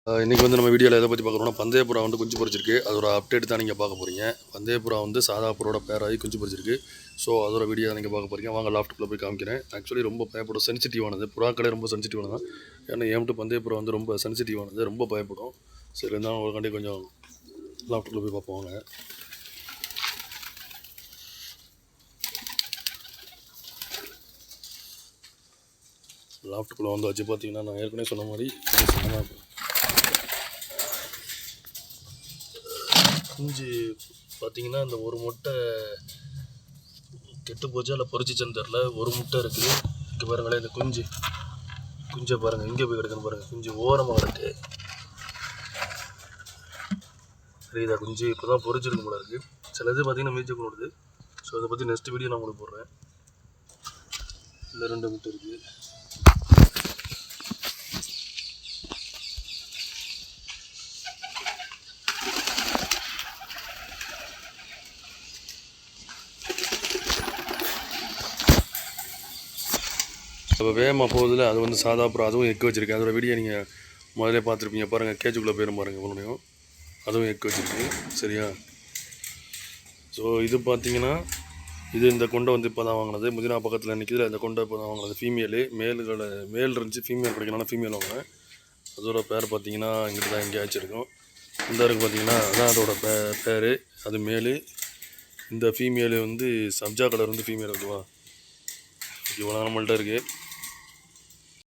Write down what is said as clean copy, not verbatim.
இன்றைக்கி வந்து நம்ம வீடியோவில் எதை பற்றி பார்க்குறோம்னா பந்தயப்புறா வந்து குஞ்சு பொரிச்சிருக்கு. அதோட அப்டேட் தான் நீங்கள் பார்க்க போகிறீங்க. பந்தயப்புறா வந்து சாதா புறாவோட பேராகி குஞ்சு பொரிச்சிருக்கு. ஸோ அதோட வீடியோ தான் நீங்கள் பார்க்க போகிறீங்க. வாங்க லாஃப்ட்டுக்குள்ளே போய் காமிக்கிறேன். ஆக்சுவலி ரொம்ப பயப்படும், சென்சிட்டிவானது. புறாக்களே ரொம்ப சென்சிட்டிவானது தான். ஏன்னா ஏன்ட்டு பந்தயப்புறா வந்து ரொம்ப சென்சிட்டிவானது, ரொம்ப பயப்படும். சரி இருந்தாலும் ஒரு கண்டி கொஞ்சம் லாஃப்ட்டுக்குள்ளே போய் பார்ப்போம். வாங்க. லாஃப்ட்டுக்குள்ளே வந்து வச்சு பார்த்தீங்கன்னா நான் ஏற்கனவே சொன்ன மாதிரி குஞ்சு பார்த்தீங்கன்னா இந்த ஒரு முட்டை கெட்டு போச்சா இல்லை பொரிச்சிச்சன்னு தெரில. ஒரு முட்டை இருக்குது. இங்கே பாருங்களேன், இந்த குஞ்சை பாருங்கள் எங்கே போய் கிடக்குன்னு பாருங்கள். குஞ்சு ஓரமாக கிடக்கு. சரிதா, குஞ்சு இப்போ தான் பொரிச்சிருக்கு போல இருக்குது. சில இது பார்த்தீங்கன்னா மீச்சை கொண்டுடுது. ஸோ அதை பற்றி நெக்ஸ்ட் வீடியோ நான் உங்களுக்கு போடுறேன். இல்லை 2 முட்டை இருக்குது. இப்போ வேகமாக போகுதில்ல, அது வந்து சாதா புறா. அதுவும் எக்கு வச்சுருக்கு. அதோட வீடியோ நீங்கள் முதல்ல பார்த்துருப்பீங்க. பாருங்கள், கேஜுக்குள்ளே போயிடும் பாருங்கள். இவ்வளோனையும் அதுவும் எக்கு வச்சுருக்கு. சரியா? ஸோ இது பார்த்தீங்கன்னா இது இந்த கொண்டை வந்து இப்போ தான் வாங்கினது. முதினா பக்கத்தில் நிற்கிது. இந்த கொண்டை இப்போ தான் வாங்கினது. ஃபீமேலு. மேல் இருந்துச்சு, ஃபீமேல் கிடைக்கனால ஃபீமேல் வாங்கினேன். அதோட பேர் பார்த்தீங்கன்னா இங்கிட்டு தான் எங்கேயாச்சும் இருக்கும். இந்த இருக்குது பார்த்தீங்கன்னா அதான் அதோட பேர். அது மேலு. இந்த ஃபீமேலு வந்து சப்ஜா கலர் வந்து ஃபீமேல் இருக்குவா. இவ்வளோ நம்மள்ட்ட இருக்குது.